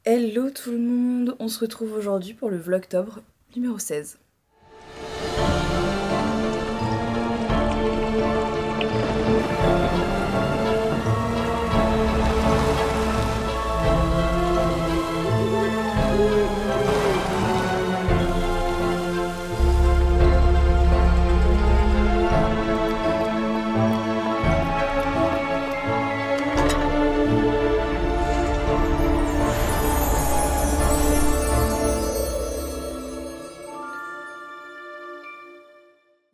Hello tout le monde, on se retrouve aujourd'hui pour le Vlogtober numéro 16.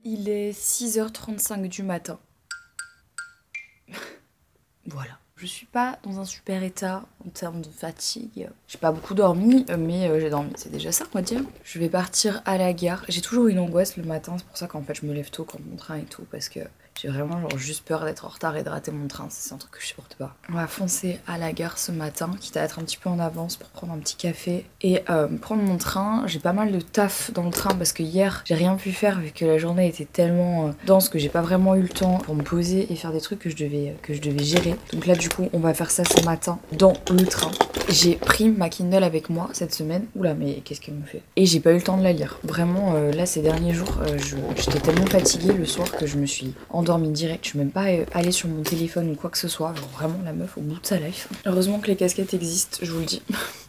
Il est 6h35 du matin. Voilà. Je suis pas dans un super état en termes de fatigue. J'ai pas beaucoup dormi, mais j'ai dormi, c'est déjà ça on va dire. Je vais partir à la gare. J'ai toujours une angoisse le matin, c'est pour ça qu'en fait je me lève tôt quand mon train et tout, parce que j'ai vraiment genre juste peur d'être en retard et de rater mon train, c'est un truc que je supporte pas. On va foncer à la gare ce matin, quitte à être un petit peu en avance pour prendre un petit café et prendre mon train. J'ai pas mal de taf dans le train parce que hier j'ai rien pu faire vu que la journée était tellement dense que j'ai pas vraiment eu le temps pour me poser et faire des trucs que je devais gérer. Donc là du coup on va faire ça ce matin dans le train. J'ai pris ma Kindle avec moi cette semaine. Oula mais qu'est-ce qu'elle me fait? Et j'ai pas eu le temps de la lire. Vraiment là ces derniers jours j'étais tellement fatiguée le soir que je me suis endormie direct. Je suis même pas allée sur mon téléphone ou quoi que ce soit. Genre vraiment la meuf au bout de sa life. Heureusement que les casquettes existent, je vous le dis.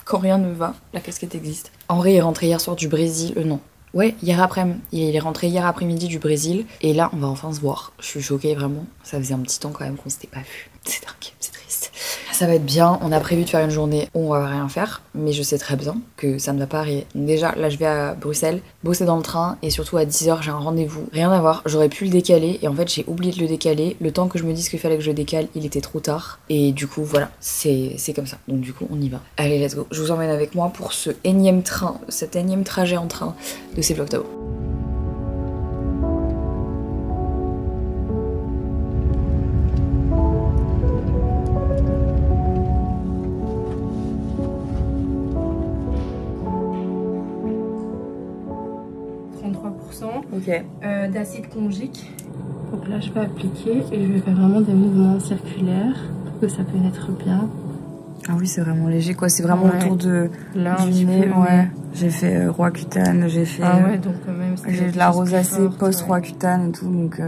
Quand rien ne va, la casquette existe. En vrai il est rentré hier soir du Brésil. Non. Ouais, hier après-midi. Il est rentré hier après-midi du Brésil. Et là, on va enfin se voir. Je suis choquée, vraiment. Ça faisait un petit temps quand même qu'on s'était pas vu. C'est dingue, c'est triste. Ça va être bien. On a prévu de faire une journée où on va rien faire. Mais je sais très bien que ça ne va pas arriver. Déjà, là, je vais à Bruxelles, bosser dans le train. Et surtout, à 10h, j'ai un rendez-vous. Rien à voir. J'aurais pu le décaler. Et en fait, j'ai oublié de le décaler. Le temps que je me dise qu'il fallait que je le décale, il était trop tard. Et du coup, voilà. C'est comme ça. Donc, du coup, on y va. Allez, let's go. Je vous emmène avec moi pour ce énième train, cet énième trajet en train de ces Vlogtober. Ok. D'acide conjique. Donc là je vais appliquer et je vais faire vraiment des mouvements circulaires pour que ça pénètre bien. Ah oui c'est vraiment léger quoi, c'est vraiment autour de là, du nez. Ouais. J'ai fait Roaccutane, j'ai fait donc même j'ai de la rosacée post-Roaccutane et tout donc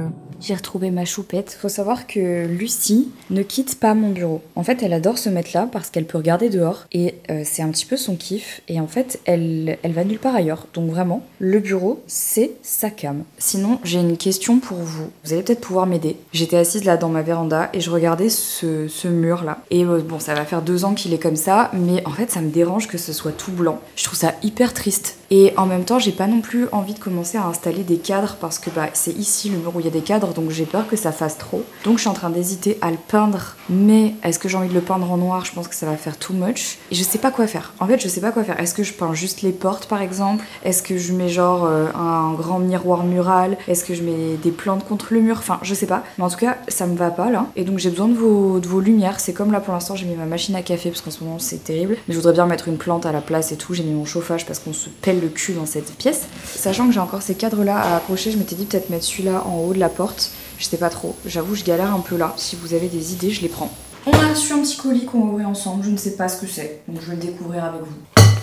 j'ai retrouvé ma choupette. Faut savoir que Lucie ne quitte pas mon bureau. En fait, elle adore se mettre là parce qu'elle peut regarder dehors et c'est un petit peu son kiff. Et en fait, elle va nulle part ailleurs. Donc vraiment, le bureau, c'est sa came. Sinon, j'ai une question pour vous. Vous allez peut-être pouvoir m'aider. J'étais assise là dans ma véranda et je regardais ce mur là. Et bon, ça va faire 2 ans qu'il est comme ça, mais en fait, ça me dérange que ce soit tout blanc. Je trouve ça hyper triste. Et en même temps, j'ai pas non plus envie de commencer à installer des cadres parce que bah, c'est ici le mur où il y a des cadres, donc j'ai peur que ça fasse trop. Donc je suis en train d'hésiter à le peindre, mais est-ce que j'ai envie de le peindre en noir? Je pense que ça va faire too much. Et je sais pas quoi faire. En fait, je sais pas quoi faire. Est-ce que je peins juste les portes par exemple? Est-ce que je mets genre un grand miroir mural? Est-ce que je mets des plantes contre le mur? Enfin, je sais pas. Mais en tout cas, ça me va pas là. Et donc j'ai besoin de vos lumières. C'est comme là pour l'instant, j'ai mis ma machine à café parce qu'en ce moment c'est terrible. Mais je voudrais bien mettre une plante à la place et tout. J'ai mis mon chauffage parce qu'on se pèle le cul dans cette pièce. Sachant que j'ai encore ces cadres là à accrocher, je m'étais dit peut-être mettre celui-là en haut de la porte. Je sais pas trop, j'avoue je galère un peu là. Si vous avez des idées, je les prends. On a reçu un petit colis qu'on va ouvrir ensemble, je ne sais pas ce que c'est, donc je vais le découvrir avec vous.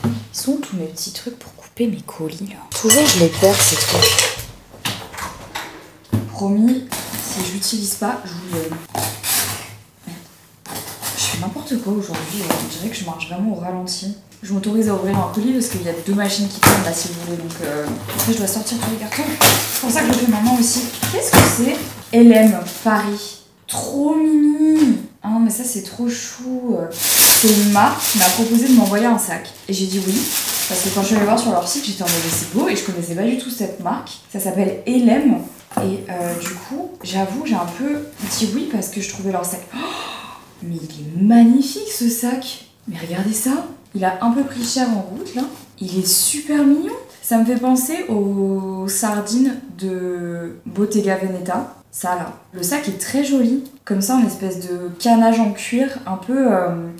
Ils sont tous mes petits trucs pour couper mes colis là. Toujours je les perds ces trucs. Promis, si je l'utilise pas, je vous donne. Je fais n'importe quoi aujourd'hui, on dirait que je marche vraiment au ralenti. Je m'autorise à ouvrir un colis parce qu'il y a 2 machines qui tournent là si vous voulez, donc après je dois sortir tous les cartons. C'est pour ça que je le fais maintenant aussi. Qu'est-ce que c'est? LM Paris. Trop mimi. Ah mais ça c'est trop chou. C'est une marque qui m'a proposé de m'envoyer un sac. Et j'ai dit oui. Parce que quand je suis allée voir sur leur site, j'étais en mode c'est beau et je connaissais pas du tout cette marque. Ça s'appelle LM. Et du coup, j'avoue, j'ai un peu dit oui parce que je trouvais leur sac. Oh, mais il est magnifique ce sac. Mais regardez ça. Il a un peu pris cher en route là. Il est super mignon. Ça me fait penser aux sardines de Bottega Veneta. Ça là. Le sac est très joli. Comme ça, en espèce de canage en cuir. Un peu...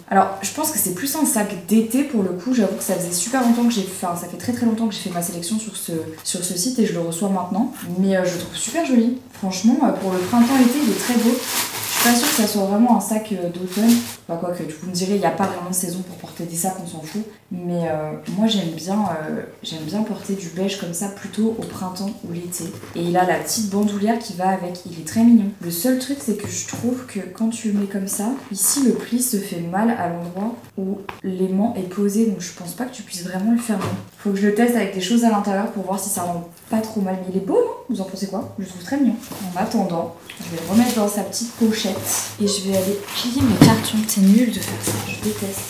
Alors, je pense que c'est plus un sac d'été pour le coup. J'avoue que ça faisait super longtemps que j'ai... Enfin, ça fait très longtemps que j'ai fait ma sélection sur ce site et je le reçois maintenant. Mais je le trouve super joli. Franchement, pour le printemps-été, il est très beau. Je suis pas sûre que ça soit vraiment un sac d'automne. Bah quoi que vous me direz, il n'y a pas vraiment de saison pour porter des sacs, on s'en fout. Mais moi j'aime bien porter du beige comme ça plutôt au printemps ou l'été. Et il a la petite bandoulière qui va avec, il est très mignon. Le seul truc c'est que je trouve que quand tu le mets comme ça, ici le pli se fait mal à l'endroit où l'aimant est posé. Donc je pense pas que tu puisses vraiment le fermer. Faut que je le teste avec des choses à l'intérieur pour voir si ça rend pas trop mal. Mais il est beau, non? Vous en pensez quoi? Je le trouve très mignon. En attendant, je vais le remettre dans sa petite pochette et je vais aller plier mes cartons. C'est nul de faire ça, je déteste.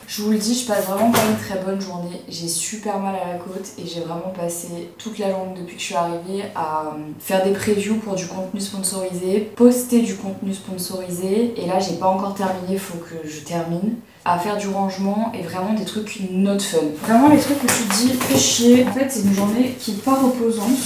Je vous le dis, je passe vraiment pas une très bonne journée. J'ai super mal à la côte et j'ai vraiment passé toute la journée depuis que je suis arrivée à faire des previews pour du contenu sponsorisé, poster du contenu sponsorisé. Et là, j'ai pas encore terminé, faut que je termine. À faire du rangement et vraiment des trucs not fun. Vraiment les trucs où tu te dis fais chier. En fait c'est une journée qui est pas reposante.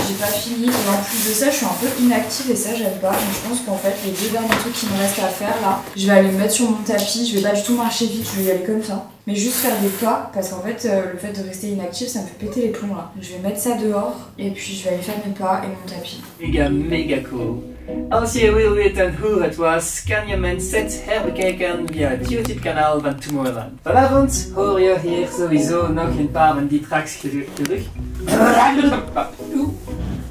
J'ai pas fini et en plus de ça je suis un peu inactive et ça j'aime pas. Donc je pense qu'en fait les 2 derniers trucs qui me restent à faire là, je vais aller me mettre sur mon tapis. Je vais pas du tout marcher vite, je vais y aller comme ça. Mais juste faire des pas parce qu'en fait le fait de rester inactive ça me fait péter les plombs là. Je vais mettre ça dehors et puis je vais aller faire mes pas et mon tapis. Mega cool. Als je wil weten hoe het was, kan je mijn set herbekijken via het YouTube-kanaal van Tomorrowland. Vanavond hoor je hier sowieso nog een paar van die tracks terug.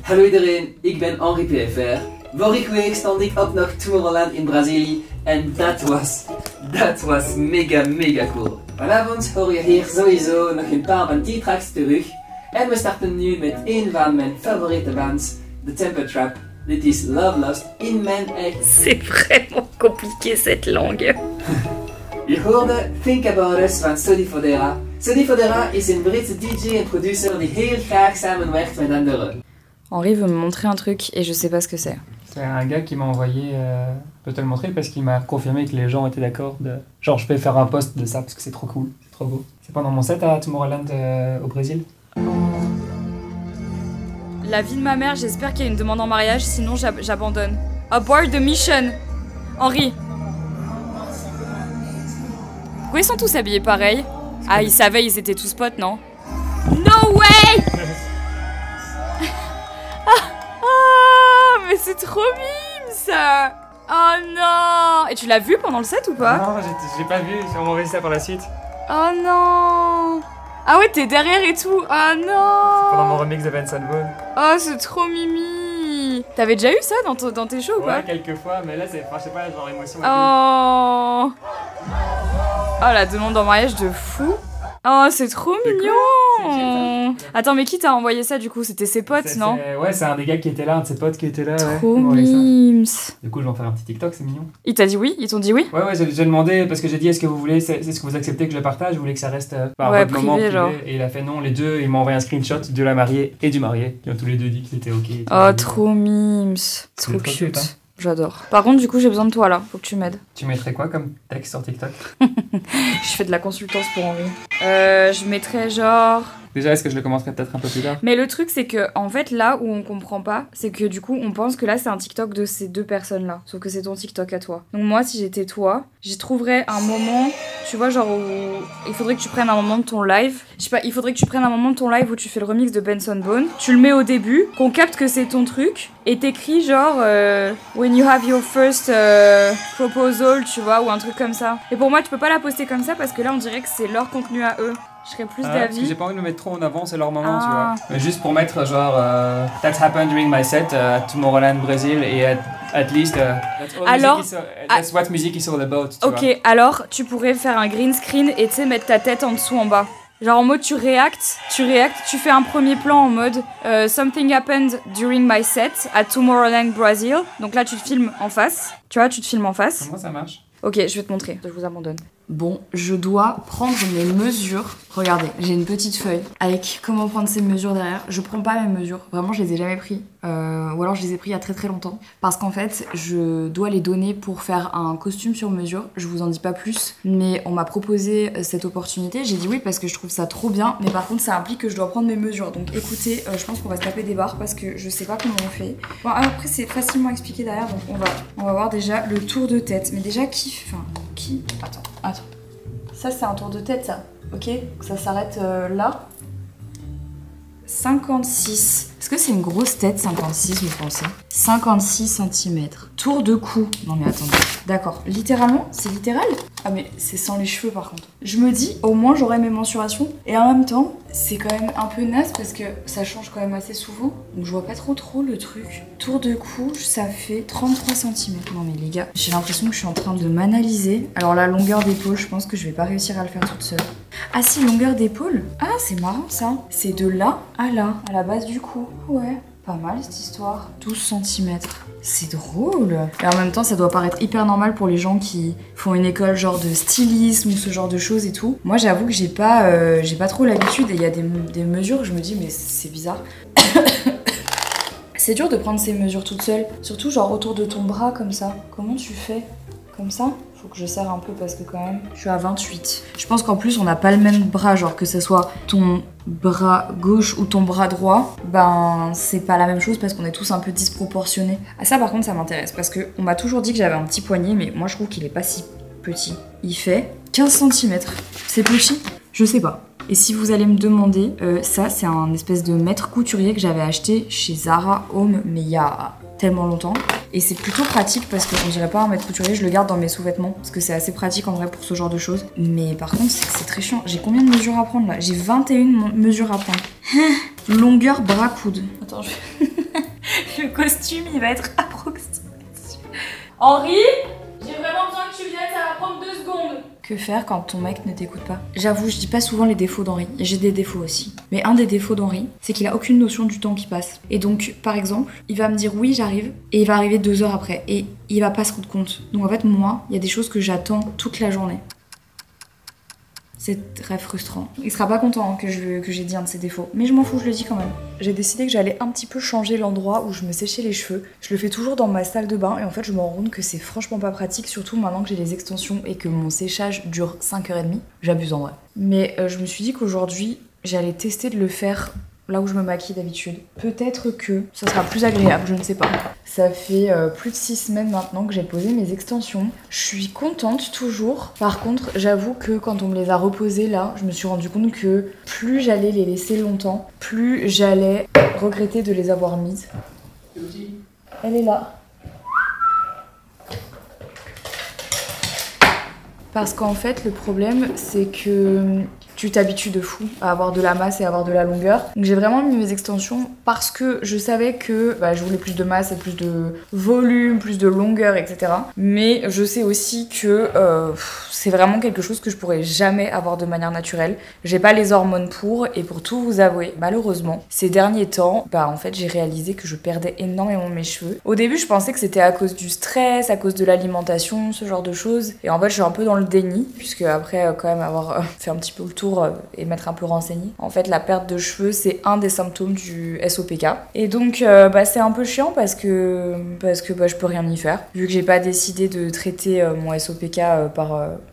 Hallo iedereen, ik ben Henri PFR. Vorige week stond ik op nog Tomorrowland in Brazilië en dat was mega cool. Vanavond hoor je hier sowieso nog een paar van die tracks terug. En we starten nu met een van mijn favoriete bands, The Temper Trap. Dit is Love Lost in mijn eigen. C'est vraiment compliqué cette langue. Je hoorde Think About Us van Sodi Fodera. Sodi Fodera is een Britse DJ en producer die heel graag samenwerkt met anderen. Henri veut me montrer un truc et je sais pas ce que c'est. C'est un gars qui m'a envoyé, je peux te le montrer parce qu'il m'a confirmé que les gens étaient d'accord de... Genre je vais faire un post de ça parce que c'est trop cool, c'est trop beau. C'est pendant mon set à Tomorrowland au Brésil. La vie de ma mère, j'espère qu'il y a une demande en mariage, sinon j'abandonne. Abort the mission. Henri. Pourquoi ils sont tous habillés pareil? Ah, ils savaient, ils étaient tous potes, non? No way. Mais c'est trop mime ça. Oh non. Et tu l'as vu pendant le set ou pas? Non, j'ai pas vu, ils m'ont envoyé ça par la suite. Oh non. Ah ouais, t'es derrière et tout. Oh non. Pendant mon remix de Benson Boone. Oh, c'est trop mimi. T'avais déjà eu ça dans tes shows ou pas? Ouais, quelques fois, mais là c'est, enfin, je sais pas, genre émotion. Oh. Oh, la demande en mariage de fou. Oh, c'est trop mignon. Cool. Attends, mais qui t'a envoyé ça du coup? C'était ses potes, non? Ouais, c'est un des gars qui était là, un de ses potes qui était là. Trop ouais, mimes. Du coup, je vais en faire un petit TikTok, c'est mignon. Il t'a dit oui? Ils t'ont dit oui? Ouais, j'ai demandé parce que j'ai dit est-ce que vous voulez, c'est ce que vous acceptez que je partage? Vous voulez que ça reste ouais, votre moment privé? Genre. Et il a fait non, les deux. Il m'a envoyé un screenshot de la mariée et du marié qui ont tous les deux dit que c'était ok. Oh, trop mimes. Trop cute. Hein. J'adore. Par contre, du coup, j'ai besoin de toi là. Faut que tu m'aides. Tu mettrais quoi comme texte sur TikTok? Je fais de la consultance pour Henri. Je mettrais genre. Déjà, est-ce que je le commencerai peut-être un peu plus tard? Mais le truc, c'est que, en fait, là où on comprend pas, c'est que du coup, on pense que là, c'est un TikTok de ces 2 personnes-là. Sauf que c'est ton TikTok à toi. Donc, moi, si j'étais toi, j'y trouverais un moment, tu vois, genre où il faudrait que tu prennes un moment de ton live. Je sais pas, il faudrait que tu prennes un moment de ton live où tu fais le remix de Benson Boone. Tu le mets au début, qu'on capte que c'est ton truc. Et t'écris genre when you have your first proposal, tu vois, ou un truc comme ça. Et pour moi, tu peux pas la poster comme ça parce que là, on dirait que c'est leur contenu à eux. Je serais plus parce que d'avis. j'ai pas envie de me mettre trop en avant, c'est leur moment, tu vois. Mais juste pour mettre genre That happened during my set at Tomorrowland Brésil et at least that's what music is all about, tu vois. Alors tu pourrais faire un green screen et tu sais mettre ta tête en dessous en bas. Genre en mode tu réactes, tu fais un premier plan en mode something happened during my set at Tomorrowland Brazil. Donc là tu te filmes en face, tu vois, tu te filmes en face. Comment ça marche? Ok, je vais te montrer, je vous abandonne. Bon, je dois prendre mes mesures. Regardez, j'ai une petite feuille avec comment prendre ces mesures derrière. Je prends pas mes mesures, vraiment je les ai jamais pris. Ou alors je les ai pris il y a très longtemps. Parce qu'en fait, je dois les donner pour faire un costume sur mesure. Je vous en dis pas plus, mais on m'a proposé cette opportunité. J'ai dit oui parce que je trouve ça trop bien. Mais par contre, ça implique que je dois prendre mes mesures. Donc écoutez, je pense qu'on va se taper des barres parce que je sais pas comment on fait. Bon, après c'est facilement expliqué derrière, donc on va voir déjà le tour de tête. Mais déjà qui... Attends. Ça c'est un tour de tête ça, ok? Ça s'arrête là. 56. Est-ce que c'est une grosse tête 56, vous pensez? 56 cm. Tour de cou. Non mais attendez. D'accord. Littéralement? C'est littéral? Ah mais c'est sans les cheveux par contre. Je me dis, au moins j'aurai mes mensurations. Et en même temps, c'est quand même un peu naze parce que ça change quand même assez souvent. Donc je vois pas trop le truc. Tour de cou, ça fait 33 cm. Non mais les gars, j'ai l'impression que je suis en train de m'analyser. Alors la longueur d'épaule, je pense que je vais pas réussir à le faire toute seule. Ah si, longueur d'épaule. Ah c'est marrant ça. C'est de là, à la base du cou. Ouais. Pas mal cette histoire. 12 cm. C'est drôle. Et en même temps, ça doit paraître hyper normal pour les gens qui font une école genre de stylisme ou ce genre de choses et tout. Moi, j'avoue que j'ai pas trop l'habitude et il y a des mesures où je me dis mais c'est bizarre. C'est dur de prendre ces mesures toute seule. Surtout genre autour de ton bras comme ça. Comment tu fais? Comme ça? Faut que je serre un peu parce que quand même, je suis à 28. Je pense qu'en plus, on n'a pas le même bras, genre que ce soit ton bras gauche ou ton bras droit, ben c'est pas la même chose parce qu'on est tous un peu disproportionnés. Ah ça par contre, ça m'intéresse parce que on m'a toujours dit que j'avais un petit poignet, mais moi je trouve qu'il est pas si petit. Il fait 15 cm. C'est petit? Je sais pas. Et si vous allez me demander, ça c'est un espèce de maître couturier que j'avais acheté chez Zara Home, mais il y a tellement longtemps. Et c'est plutôt pratique parce que on dirait pas un maître couturier, je le garde dans mes sous-vêtements parce que c'est assez pratique en vrai pour ce genre de choses. Mais par contre, c'est très chiant. J'ai combien de mesures à prendre là? J'ai 21 mesures à prendre. Longueur bras-coude. Attends, le costume il va être approximatif. Henri, j'ai vraiment besoin que tu viennes, ça va prendre 2 secondes. Que faire quand ton mec ne t'écoute pas? J'avoue, je dis pas souvent les défauts d'Henri. J'ai des défauts aussi. Mais un des défauts d'Henri, c'est qu'il a aucune notion du temps qui passe. Et donc, par exemple, il va me dire oui, j'arrive, et il va arriver 2 heures après. Et il va pas se rendre compte. Donc en fait, moi, il y a des choses que j'attends toute la journée. C'est très frustrant. Il sera pas content que j'ai dit un de ses défauts. Mais je m'en fous, je le dis quand même. J'ai décidé que j'allais un petit peu changer l'endroit où je me séchais les cheveux. Je le fais toujours dans ma salle de bain et en fait je me rends compte que c'est franchement pas pratique, surtout maintenant que j'ai les extensions et que mon séchage dure 5h30. J'abuse en vrai. Mais je me suis dit qu'aujourd'hui j'allais tester de le faire là où je me maquille d'habitude. Peut-être que ça sera plus agréable, je ne sais pas. Ça fait plus de 6 semaines maintenant que j'ai posé mes extensions. Je suis contente toujours. Par contre, j'avoue que quand on me les a reposées là, je me suis rendu compte que plus j'allais les laisser longtemps, plus j'allais regretter de les avoir mises. Elle est là. Parce qu'en fait, le problème, c'est que tu t'habitues de fou à avoir de la masse et à avoir de la longueur. Donc j'ai vraiment mis mes extensions parce que je savais que je voulais plus de masse et plus de volume, plus de longueur, etc. Mais je sais aussi que c'est vraiment quelque chose que je pourrais jamais avoir de manière naturelle. J'ai pas les hormones pour, et pour tout vous avouer, malheureusement, ces derniers temps, en fait j'ai réalisé que je perdais énormément mes cheveux. Au début je pensais que c'était à cause du stress, à cause de l'alimentation, ce genre de choses. Et en fait je suis un peu dans le déni, puisque après quand même avoir fait un petit peu le tour et m'être un peu renseignée. En fait, la perte de cheveux, c'est un des symptômes du SOPK. Et donc, c'est un peu chiant parce que je peux rien y faire. Vu que j'ai pas décidé de traiter mon SOPK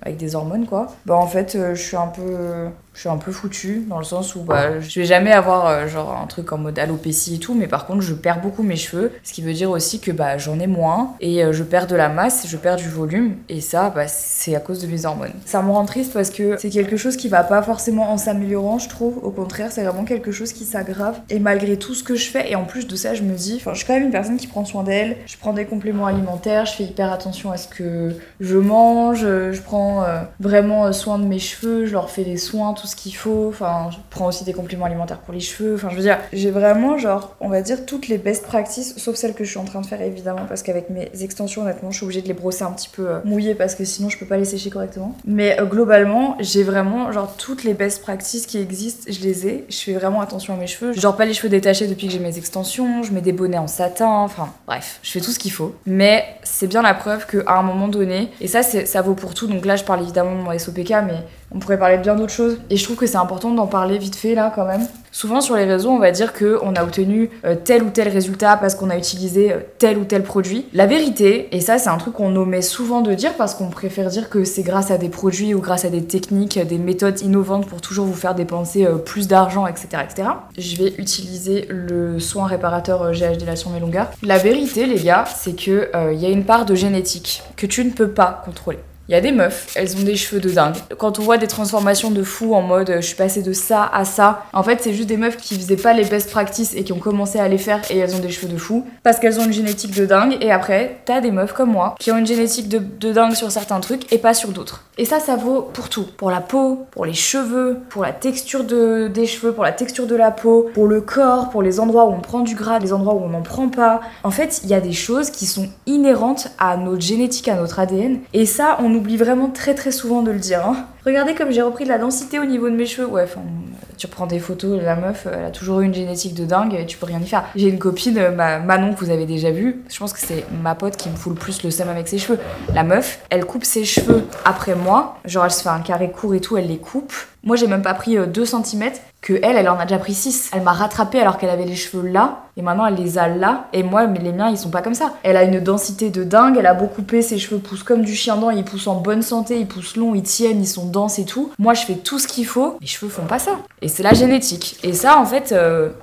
avec des hormones, quoi. En fait, je suis un peu foutue dans le sens où je vais jamais avoir genre un truc en mode alopécie et tout, mais par contre je perds beaucoup mes cheveux, ce qui veut dire aussi que j'en ai moins et je perds de la masse, je perds du volume, et ça c'est à cause de mes hormones. Ça me rend triste parce que c'est quelque chose qui va pas forcément en s'améliorant, je trouve. Au contraire, c'est vraiment quelque chose qui s'aggrave, et malgré tout ce que je fais, et en plus de ça je me dis, je suis quand même une personne qui prend soin d'elle, je prends des compléments alimentaires, je fais hyper attention à ce que je mange, je prends vraiment soin de mes cheveux, je leur fais des soins, tout ce qu'il faut, je prends aussi des compléments alimentaires pour les cheveux, je veux dire, j'ai vraiment on va dire toutes les best practices, sauf celles que je suis en train de faire évidemment, parce qu'avec mes extensions honnêtement je suis obligée de les brosser un petit peu mouillées parce que sinon je peux pas les sécher correctement. Mais globalement j'ai vraiment toutes les best practices qui existent, je les ai, je fais vraiment attention à mes cheveux, pas les cheveux détachés depuis que j'ai mes extensions, je mets des bonnets en satin, bref, je fais tout ce qu'il faut. Mais c'est bien la preuve qu'à un moment donné, et ça vaut pour tout, donc là je parle évidemment de mon SOPK, mais on pourrait parler de bien d'autres choses, et je trouve que c'est important d'en parler vite fait là quand même. Souvent sur les réseaux on va dire qu'on a obtenu tel ou tel résultat parce qu'on a utilisé tel ou tel produit. La vérité, et ça c'est un truc qu'on omet souvent de dire parce qu'on préfère dire que c'est grâce à des produits ou grâce à des techniques, des méthodes innovantes pour toujours vous faire dépenser plus d'argent, etc., etc. Je vais utiliser le soin réparateur GHD Lation Melonga. La vérité les gars, c'est que y a une part de génétique que tu ne peux pas contrôler. Il y a des meufs, elles ont des cheveux de dingue. Quand on voit des transformations de fou en mode je suis passée de ça à ça, en fait c'est juste des meufs qui faisaient pas les best practices et qui ont commencé à les faire et elles ont des cheveux de fou parce qu'elles ont une génétique de dingue. Et après t'as des meufs comme moi qui ont une génétique de dingue sur certains trucs et pas sur d'autres. Et ça vaut pour tout, pour la peau, pour les cheveux, pour la texture des cheveux, pour la texture de la peau, pour le corps, pour les endroits où on prend du gras, les endroits où on n'en prend pas. En fait il y a des choses qui sont inhérentes à notre génétique, à notre ADN, et ça on oublie vraiment très souvent de le dire, hein. Regardez comme j'ai repris de la densité au niveau de mes cheveux. Ouais, enfin, tu reprends des photos, la meuf, elle a toujours eu une génétique de dingue et tu peux rien y faire. J'ai une copine, Manon, que vous avez déjà vue. Je pense que c'est ma pote qui me fout le plus le seum avec ses cheveux. La meuf, elle coupe ses cheveux après moi. Genre, elle se fait un carré court et tout, elle les coupe. Moi, j'ai même pas pris 2 cm, que elle en a déjà pris 6. Elle m'a rattrapée alors qu'elle avait les cheveux là, et maintenant elle les a là. Et moi, mais les miens, ils sont pas comme ça. Elle a une densité de dingue, elle a beau couper, ses cheveux poussent comme du chien dent, ils poussent en bonne santé, ils poussent longs, ils tiennent, ils sont denses et tout. Moi, je fais tout ce qu'il faut, mes cheveux font pas ça. Et c'est la génétique. Et ça, en fait,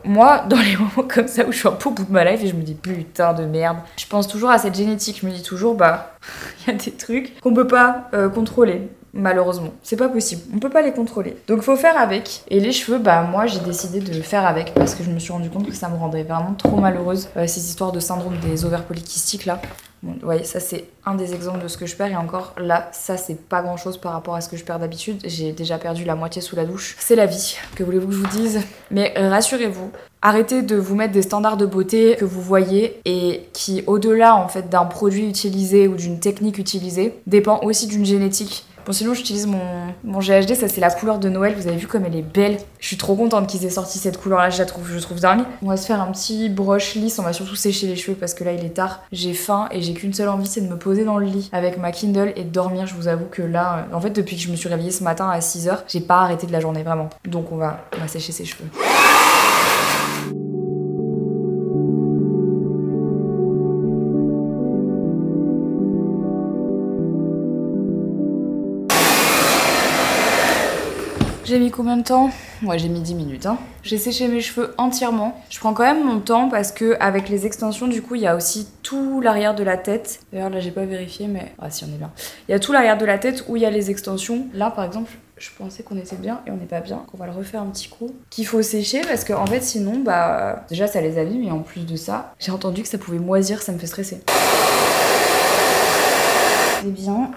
moi, dans les moments comme ça où je suis un peu au bout de ma life et je me dis putain de merde, je pense toujours à cette génétique. Je me dis toujours, il y a des trucs qu'on peut pas contrôler. Malheureusement, c'est pas possible, on peut pas les contrôler. Donc faut faire avec. Et les cheveux, moi j'ai décidé de faire avec parce que je me suis rendu compte que ça me rendrait vraiment trop malheureuse. Ces histoires de syndrome des ovaires polykystiques là. Bon, vous voyez, ça c'est un des exemples de ce que je perds, et encore là, ça c'est pas grand chose par rapport à ce que je perds d'habitude. J'ai déjà perdu la moitié sous la douche. C'est la vie, que voulez-vous que je vous dise? Mais rassurez-vous, arrêtez de vous mettre des standards de beauté que vous voyez et qui, au-delà en fait d'un produit utilisé ou d'une technique utilisée, dépend aussi d'une génétique. Bon, sinon j'utilise mon GHD, ça c'est la couleur de Noël, vous avez vu comme elle est belle. Je suis trop contente qu'ils aient sorti cette couleur là, je trouve dingue. On va se faire un petit brush lisse, on va surtout sécher les cheveux parce que là il est tard. J'ai faim et j'ai qu'une seule envie, c'est de me poser dans le lit avec ma Kindle et de dormir. Je vous avoue que là, en fait depuis que je me suis réveillée ce matin à 6h, j'ai pas arrêté de la journée vraiment. Donc on va sécher ses cheveux. J'ai mis combien de temps? Ouais, j'ai mis 10 minutes. Hein. J'ai séché mes cheveux entièrement. Je prends quand même mon temps parce que avec les extensions, du coup, il y a aussi tout l'arrière de la tête. D'ailleurs, là, j'ai pas vérifié, mais... Ah si, on est bien. Il y a tout l'arrière de la tête où il y a les extensions. Là, par exemple, je pensais qu'on était bien et on n'est pas bien. On va le refaire un petit coup. Qu'il faut sécher parce qu'en fait, sinon, déjà, ça les abîme. Et en plus de ça, j'ai entendu que ça pouvait moisir, ça me fait stresser. C'est bien.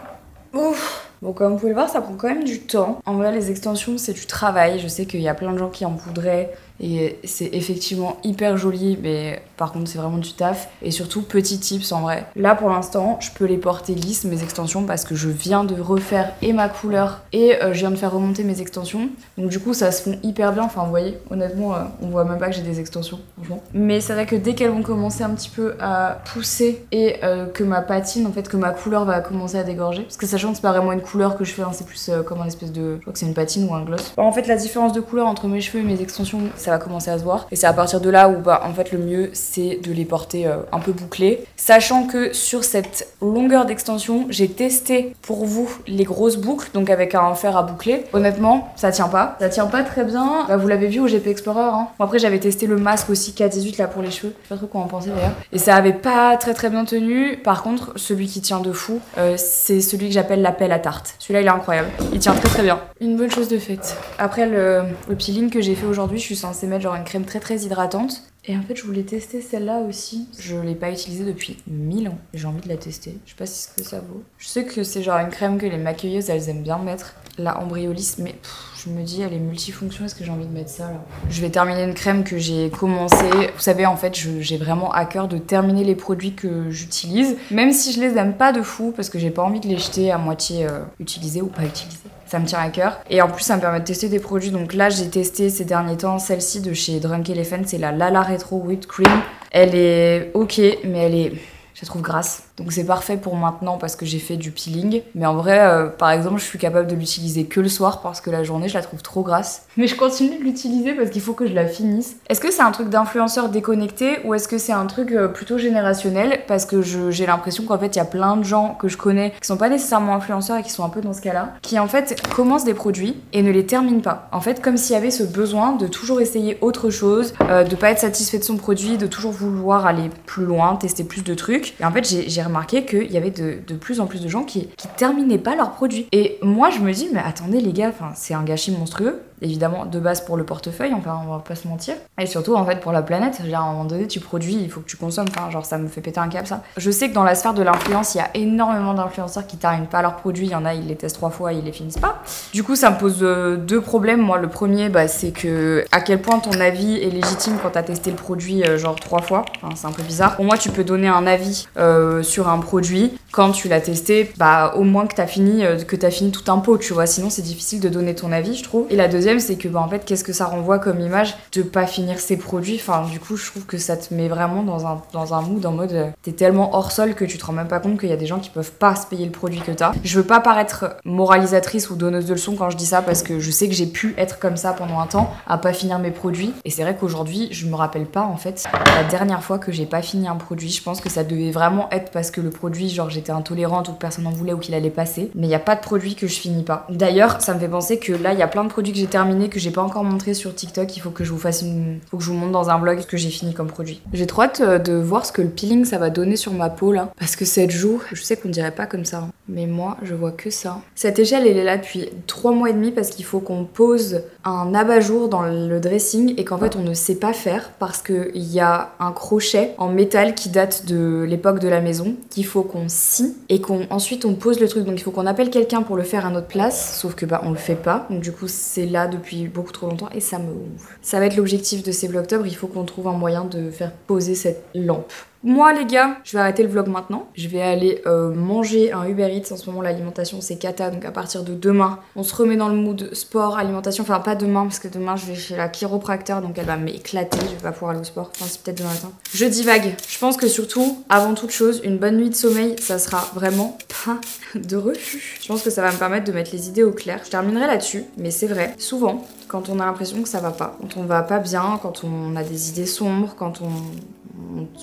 Ouf. Bon, comme vous pouvez le voir, ça prend quand même du temps. En vrai, les extensions, c'est du travail. Je sais qu'il y a plein de gens qui en voudraient. Et c'est effectivement hyper joli, mais par contre c'est vraiment du taf. Et surtout, petit tips en vrai. Là pour l'instant, je peux les porter lisses, mes extensions, parce que je viens de refaire et ma couleur et je viens de faire remonter mes extensions. Donc du coup ça se fond hyper bien, enfin vous voyez, honnêtement on voit même pas que j'ai des extensions, franchement. Mais c'est vrai que dès qu'elles vont commencer un petit peu à pousser et que ma patine, en fait que ma couleur va commencer à dégorger, parce que sachant que c'est pas vraiment une couleur que je fais, hein, c'est plus comme un espèce de... Je crois que c'est une patine ou un gloss. En fait la différence de couleur entre mes cheveux et mes extensions, ça va commencer à se voir. Et c'est à partir de là où en fait le mieux c'est de les porter un peu bouclés. Sachant que sur cette longueur d'extension, j'ai testé pour vous les grosses boucles, donc avec un fer à boucler. Honnêtement, ça tient pas. Ça tient pas très bien. Vous l'avez vu au GP Explorer. Hein. Bon, après j'avais testé le masque aussi K18 là pour les cheveux. Je sais pas trop quoi en penser d'ailleurs. Et ça avait pas très bien tenu. Par contre, celui qui tient de fou, c'est celui que j'appelle la pelle à tarte. Celui-là il est incroyable. Il tient très bien. Une bonne chose de faite. Après le peeling que j'ai fait aujourd'hui, je suis censée mettre genre une crème très hydratante. Et en fait, je voulais tester celle-là aussi. Je l'ai pas utilisée depuis 1000 ans. J'ai envie de la tester. Je sais pas si ce que ça vaut. Je sais que c'est genre une crème que les maquilleuses, elles aiment bien mettre. La Embryolisse, mais je me dis, elle est multifonction. Est-ce que j'ai envie de mettre ça, là? Je vais terminer une crème que j'ai commencé. Vous savez, en fait, j'ai vraiment à cœur de terminer les produits que j'utilise. Même si je les aime pas de fou, parce que j'ai pas envie de les jeter à moitié utilisés ou pas utilisés. Ça me tient à cœur. Et en plus, ça me permet de tester des produits. Donc là, j'ai testé ces derniers temps celle-ci de chez Drunk Elephant. C'est la Lala Retro Whipped Cream. Elle est ok, mais je la trouve grasse. Donc c'est parfait pour maintenant parce que j'ai fait du peeling. Mais en vrai, par exemple, je suis capable de l'utiliser que le soir parce que la journée, je la trouve trop grasse. Mais je continue de l'utiliser parce qu'il faut que je la finisse. Est-ce que c'est un truc d'influenceur déconnecté ou est-ce que c'est un truc plutôt générationnel? Parce que j'ai l'impression qu'en fait, il y a plein de gens que je connais qui sont pas nécessairement influenceurs et qui sont un peu dans ce cas-là, qui en fait commencent des produits et ne les terminent pas. En fait, comme s'il y avait ce besoin de toujours essayer autre chose, de pas être satisfait de son produit, de toujours vouloir aller plus loin, tester plus de trucs. trucs. Et en fait, j'ai remarqué qu'il y avait de plus en plus de gens qui terminaient pas leurs produits. Et moi, je me dis, mais attendez les gars, c'est un gâchis monstrueux. Évidemment, de base pour le portefeuille, enfin, on va pas se mentir. Et surtout, en fait, pour la planète. Genre, à un moment donné, tu produis, il faut que tu consommes. Enfin, genre, ça me fait péter un câble, ça. Je sais que dans la sphère de l'influence, il y a énormément d'influenceurs qui terminent pas leurs produits. Il y en a, ils les testent 3 fois, ils les finissent pas. Du coup, ça me pose 2 problèmes. Moi, le premier, c'est que à quel point ton avis est légitime quand t'as testé le produit, genre 3 fois. Enfin, c'est un peu bizarre. Pour moi, tu peux donner un avis sur un produit quand tu l'as testé, au moins que t'as fini tout un pot, tu vois. Sinon, c'est difficile de donner ton avis, je trouve. Et la deuxième, c'est que en fait, qu'est-ce que ça renvoie comme image de pas finir ses produits. Enfin, du coup, je trouve que ça te met vraiment dans un mood en mode t'es tellement hors sol que tu te rends même pas compte qu'il y a des gens qui peuvent pas se payer le produit que t'as. Je veux pas paraître moralisatrice ou donneuse de leçons quand je dis ça, parce que je sais que j'ai pu être comme ça pendant un temps, à pas finir mes produits. Et c'est vrai qu'aujourd'hui, je me rappelle pas en fait la dernière fois que j'ai pas fini un produit. Je pense que ça devait vraiment être parce que le produit, genre j'étais intolérante ou que personne n'en voulait ou qu'il allait passer. Mais il y a pas de produit que je finis pas. D'ailleurs, ça me fait penser que là, il y a plein de produits que j'ai terminés que j'ai pas encore montré sur TikTok. Il faut que je vous fasse faut que je vous montre dans un vlog ce que j'ai fini comme produit. J'ai trop hâte de voir ce que le peeling ça va donner sur ma peau là. Parce que cette joue, je sais qu'on dirait pas comme ça, hein, mais moi je vois que ça. Cette échelle elle est là depuis 3 mois et demi parce qu'il faut qu'on pose un abat-jour dans le dressing et qu'en fait on ne sait pas faire parce qu'il y a un crochet en métal qui date de l'époque de la maison qu'il faut qu'on scie et ensuite on pose le truc. Donc il faut qu'on appelle quelqu'un pour le faire à notre place, sauf que on le fait pas. Donc du coup c'est là depuis beaucoup trop longtemps et ça me ouvre. Ça va être l'objectif de ces Vlogtober, il faut qu'on trouve un moyen de faire poser cette lampe. Moi les gars, je vais arrêter le vlog maintenant. Je vais aller manger un Uber Eats. En ce moment l'alimentation c'est cata, donc à partir de demain, on se remet dans le mood sport, alimentation. Enfin pas demain parce que demain je vais chez la chiropracteur, donc elle va m'éclater, je vais pas pouvoir aller au sport. Enfin c'est peut-être demain matin. Je divague. Je pense que surtout, avant toute chose, une bonne nuit de sommeil, ça sera vraiment pas de refus. Je pense que ça va me permettre de mettre les idées au clair. Je terminerai là-dessus, mais c'est vrai, souvent, quand on a l'impression que ça va pas, quand on va pas bien, quand on a des idées sombres, quand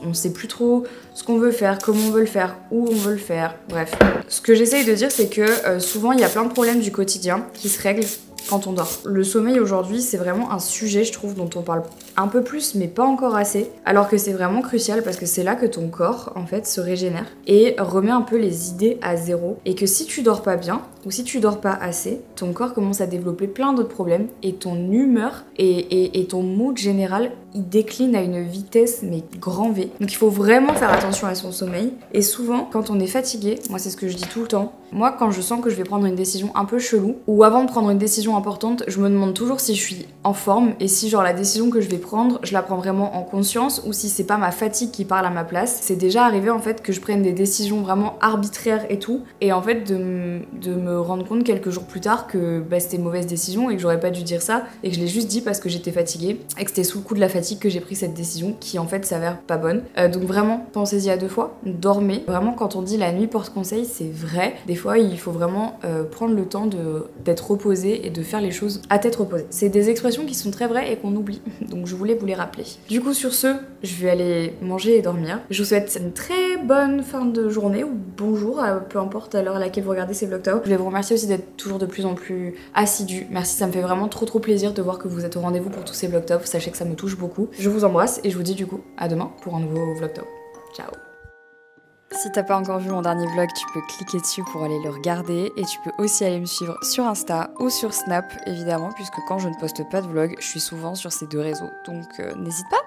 on sait plus trop ce qu'on veut faire, comment on veut le faire, où on veut le faire, bref. Ce que j'essaye de dire, c'est que souvent, il y a plein de problèmes du quotidien qui se règlent quand on dort. Le sommeil aujourd'hui, c'est vraiment un sujet, je trouve, dont on parle un peu plus, mais pas encore assez, alors que c'est vraiment crucial parce que c'est là que ton corps, en fait, se régénère et remet un peu les idées à zéro. Et que si tu dors pas bien, ou si tu dors pas assez, ton corps commence à développer plein d'autres problèmes et ton humeur et ton mood général, il décline à une vitesse, mais grand V. Donc il faut vraiment faire attention à son sommeil. Et souvent, quand on est fatigué, moi c'est ce que je dis tout le temps, moi quand je sens que je vais prendre une décision un peu chelou, ou avant de prendre une décision importante, je me demande toujours si je suis en forme et si genre la décision que je vais prendre, je la prends vraiment en conscience ou si c'est pas ma fatigue qui parle à ma place. C'est déjà arrivé en fait que je prenne des décisions vraiment arbitraires et tout, et en fait de me rendre compte quelques jours plus tard que c'était une mauvaise décision et que j'aurais pas dû dire ça et que je l'ai juste dit parce que j'étais fatiguée et que c'était sous le coup de la fatigue que j'ai pris cette décision qui en fait s'avère pas bonne. Donc vraiment, pensez-y à 2 fois, dormez. Vraiment quand on dit la nuit porte conseil, c'est vrai. Des fois il faut vraiment prendre le temps d'être reposé et de faire les choses à tête reposée. C'est des expressions qui sont très vraies et qu'on oublie. Donc je voulais vous les rappeler. Du coup sur ce, je vais aller manger et dormir. Je vous souhaite une très bonne fin de journée ou bonjour, peu importe à l'heure à laquelle vous regardez ces Vlogtober. Je vais vous remercier aussi d'être toujours de plus en plus assidus. Merci, ça me fait vraiment trop plaisir de voir que vous êtes au rendez-vous pour tous ces Vlogtober. Sachez que ça me touche beaucoup. Je vous embrasse et je vous dis du coup à demain pour un nouveau Vlogtober. Ciao. Si t'as pas encore vu mon dernier vlog, tu peux cliquer dessus pour aller le regarder et tu peux aussi aller me suivre sur Insta ou sur Snap évidemment, puisque quand je ne poste pas de vlog, je suis souvent sur ces 2 réseaux. Donc n'hésite pas.